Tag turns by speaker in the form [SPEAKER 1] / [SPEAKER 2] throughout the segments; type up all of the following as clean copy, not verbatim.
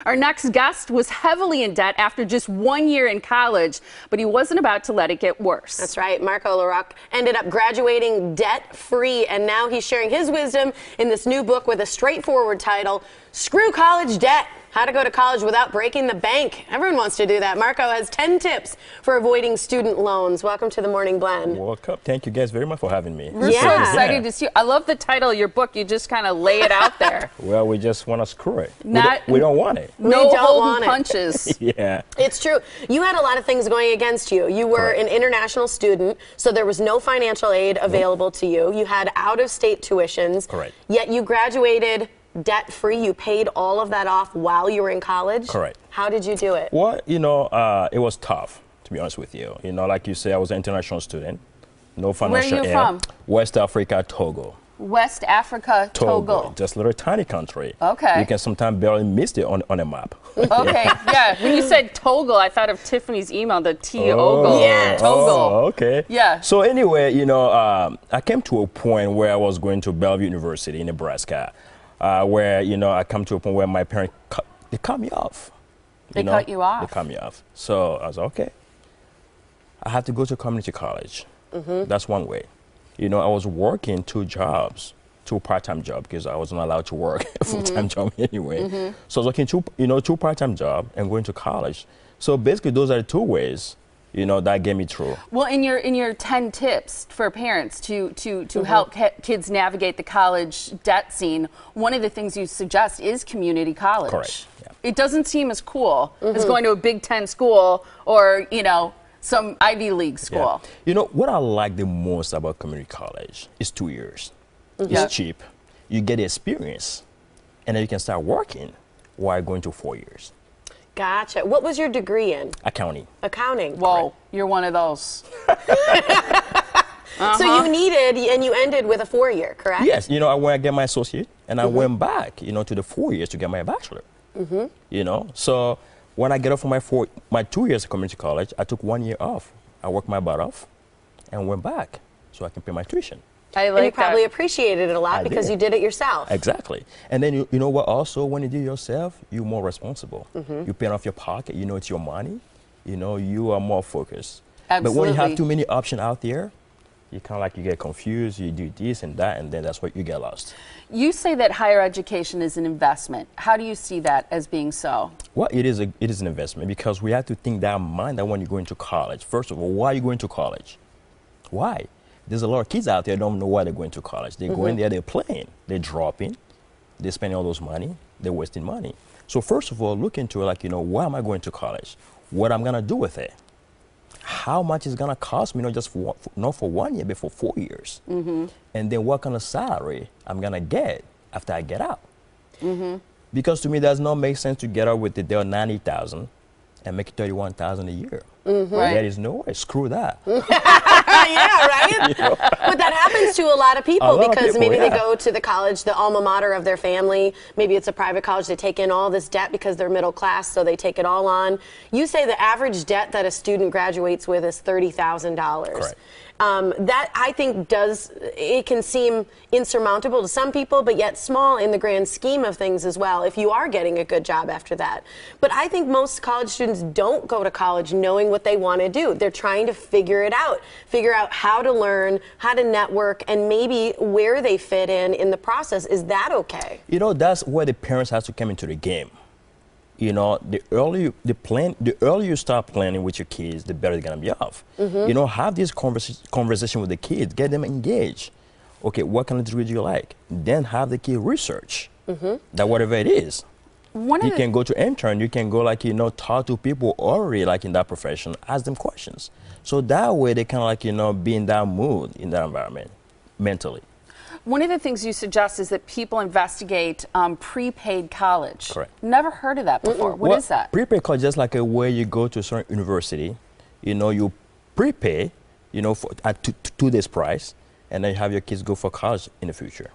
[SPEAKER 1] Our next guest was heavily in debt after just 1 year in college, but he wasn't about to let it get worse.
[SPEAKER 2] That's right. Marco LeRoc ended up graduating debt-free, and now he's sharing his wisdom in this new book with a straightforward title, Screw College Debt: How to Go to College Without Breaking the Bank. Everyone wants to do that. Marco has 10 tips for avoiding student loans. Welcome to the Morning Blend.
[SPEAKER 3] Welcome. Thank you guys very much for having me.
[SPEAKER 1] We're so excited to see you. I love the title of your book. You just kind of lay it out there.
[SPEAKER 3] Well, we just want to screw it. We don't want it.
[SPEAKER 1] No holding punches.
[SPEAKER 3] Yeah.
[SPEAKER 2] It's true. You had a lot of things going against you. You were an international student, so there was no financial aid available to you. You had out-of-state tuitions.
[SPEAKER 3] Correct.
[SPEAKER 2] Yet you graduated debt-free. You paid all of that off while you were in college.
[SPEAKER 3] Correct.
[SPEAKER 2] How did you do it?
[SPEAKER 3] Well, it was tough, to be honest with you. Like you say, I was an international student. No financial aid.
[SPEAKER 1] Where are you from?
[SPEAKER 3] West Africa, Togo.
[SPEAKER 1] West Africa, Togo.
[SPEAKER 3] Just a little tiny country.
[SPEAKER 1] Okay.
[SPEAKER 3] You can sometimes barely miss it on a map.
[SPEAKER 1] Okay, yeah. When you said Togo, I thought of Tiffany's email, the T-O-Go.
[SPEAKER 2] Yeah.
[SPEAKER 1] Togo.
[SPEAKER 3] Oh, okay.
[SPEAKER 1] Yeah.
[SPEAKER 3] So anyway, I came to a point where I was going to Bellevue University in Nebraska, where, I come to a point where my parents, they cut me off.
[SPEAKER 1] They cut you off?
[SPEAKER 3] They cut me off. So I was like, okay, I have to go to community college. That's one way. I was working two part-time jobs because I wasn't allowed to work a full-time job anyway. So I was working two part-time jobs and going to college. So basically those are the two ways, that get me through.
[SPEAKER 1] Well, in your 10 tips for parents to help kids navigate the college debt scene, one of the things you suggest is community college.
[SPEAKER 3] Correct. Yeah.
[SPEAKER 1] It doesn't seem as cool as going to a Big Ten school or, some Ivy League school.
[SPEAKER 3] Yeah. What I like the most about community college is 2 years. It's cheap. You get the experience, and then you can start working while going to 4 years.
[SPEAKER 2] Gotcha. What was your degree in?
[SPEAKER 3] Accounting.
[SPEAKER 2] Accounting.
[SPEAKER 1] Whoa,
[SPEAKER 2] Correct.
[SPEAKER 1] You're one of those.
[SPEAKER 2] So you needed, and you ended with a 4-year, correct?
[SPEAKER 3] Yes. I went to get my associate, and I went back, to the 4 years to get my bachelor. So when I get off from my 2 years of community college, I took 1 year off. I worked my butt off and went back so I can pay my tuition.
[SPEAKER 1] I like
[SPEAKER 2] and you probably appreciated it a lot because you did it yourself.
[SPEAKER 3] Exactly. And then, you know what, also, when you do it yourself, you're more responsible. You pay off your pocket, it's your money. You are more focused.
[SPEAKER 1] Absolutely.
[SPEAKER 3] But when you have too many options out there, you you get confused, you do this and that, and then that's where you get lost.
[SPEAKER 1] You say that higher education is an investment. How do you see that as being so?
[SPEAKER 3] Well, it is an investment because we have to think that mind that when you're going to college. First of all, why are you going to college? Why? There's a lot of kids out there don't know why they're going to college. They go in there, they're playing, they're dropping, they're spending all those money, they're wasting money. So first of all, look into it why am I going to college? What I'm going to do with it? How much is going to cost me, not for 1 year, but for 4 years? And then what kind of salary I'm going to get after I get out? Because to me, it does not make sense to get out with the deal $90,000 and make $31,000 a year.
[SPEAKER 1] Right.
[SPEAKER 3] There is no way. Screw that.
[SPEAKER 2] Yeah, right? But that happens to a lot of people because maybe they go to the college, the alma mater of their family. Maybe it's a private college. They take in all this debt because they're middle class, so they take it all on. You say the average debt that a student graduates with is $30,000.
[SPEAKER 3] Correct.
[SPEAKER 2] That, I think, it can seem insurmountable to some people, but yet small in the grand scheme of things as well, if you are getting a good job after that. But I think most college students don't go to college knowing what they want to do. They're trying to figure it out, figure out how to learn, how to network, and maybe where they fit in the process. Is that okay?
[SPEAKER 3] That's where the parents have to come into the game. The earlier you start planning with your kids, the better they're going to be off. Have this conversation with the kids, get them engaged. Okay, what kind of degree do you like? Then have the kid research that whatever it is. You can go to intern, you can go talk to people already in that profession, ask them questions. So that way they can be in that mood, in that environment, mentally.
[SPEAKER 1] One of the things you suggest is that people investigate prepaid college.
[SPEAKER 3] Correct.
[SPEAKER 1] Never heard of that before. What is that?
[SPEAKER 3] Prepaid college is just like a way you go to a certain university, you prepay, to this price, and then you have your kids go for college in the future.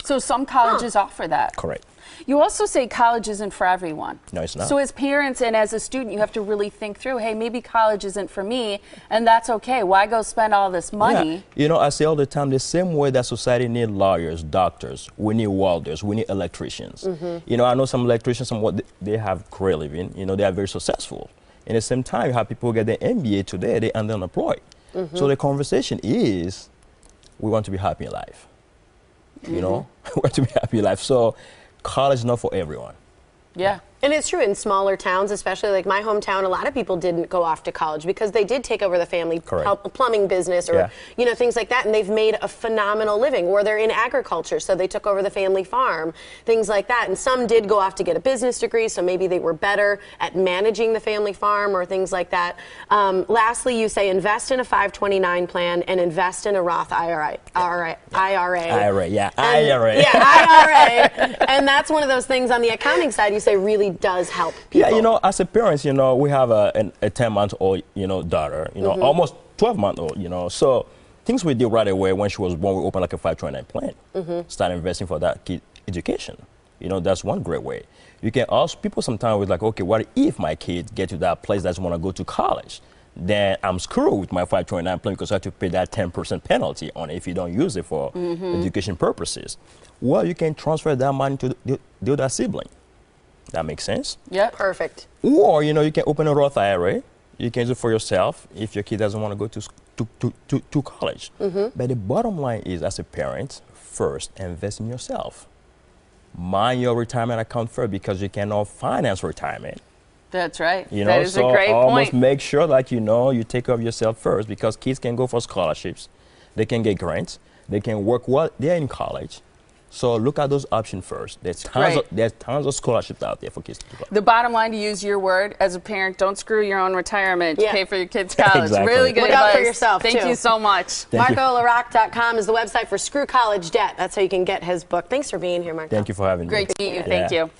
[SPEAKER 1] So some colleges offer that.
[SPEAKER 3] Correct.
[SPEAKER 1] You also say college isn't for everyone.
[SPEAKER 3] No, it's not.
[SPEAKER 1] So as parents and as a student, you have to really think through, hey, maybe college isn't for me, and that's okay. Why go spend all this money?
[SPEAKER 3] Yeah. You know, I say all the time, the same way that society needs lawyers, doctors, we need welders, we need electricians. You know, I know some electricians, they have great living, you know, they are very successful. And at the same time, you have people who get their MBA today, they're unemployed. So the conversation is, we want to be happy in life. You know, we want to be happy in life. So college is not for everyone.
[SPEAKER 1] Yeah.
[SPEAKER 2] And it's true in smaller towns, especially like my hometown, a lot of people didn't go off to college because they did take over the family plumbing business or, you know, things like that. And they've made a phenomenal living, or they're in agriculture. So they took over the family farm, things like that. And some did go off to get a business degree. So maybe they were better at managing the family farm or things like that. Lastly, you say invest in a 529 plan and invest in a Roth IRA. IRA.
[SPEAKER 3] IRA.
[SPEAKER 2] And that's one of those things on the accounting side you say really does help people.
[SPEAKER 3] Yeah, you know, as a parent, you know, we have a 10-month-old, you know, daughter, you know, almost 12-month-old, you know. So things we did right away when she was born, we opened like a 529 plan. Start investing for that kid education. You know, that's one great way. You can also, people sometimes with like, okay, what if my kids get to that place that want to go to college? Then I'm screwed with my 529 plan because I have to pay that 10% penalty on it if you don't use it for education purposes. Well, you can transfer that money to the other sibling. That makes sense?
[SPEAKER 2] Yeah. Perfect.
[SPEAKER 3] Or, you know, you can open a Roth IRA. You can use it for yourself if your kid doesn't want to go to college. But the bottom line is, as a parent, first, invest in yourself. Mind your retirement account first because you cannot finance retirement.
[SPEAKER 1] That's right.
[SPEAKER 3] You know,
[SPEAKER 1] that is
[SPEAKER 3] so
[SPEAKER 1] a great
[SPEAKER 3] almost
[SPEAKER 1] point.
[SPEAKER 3] make sure, like, you know, you take care of yourself first because kids can go for scholarships. They can get grants. They can work while they're in college. So look at those options first. There's tons of scholarships out there for kids to do.
[SPEAKER 1] The bottom line, to use your word, as a parent, don't screw your own retirement to pay for your kids' college.
[SPEAKER 3] Exactly.
[SPEAKER 1] Really good
[SPEAKER 2] Look
[SPEAKER 1] advice.
[SPEAKER 2] out for yourself,
[SPEAKER 1] Thank
[SPEAKER 2] too.
[SPEAKER 1] you so much.
[SPEAKER 2] MarcoLeRoc.com is the website for Screw College Debt. That's how you can get his book. Thanks for being here, Marco.
[SPEAKER 3] Thank you for having me.
[SPEAKER 1] Great to meet you. Thank you.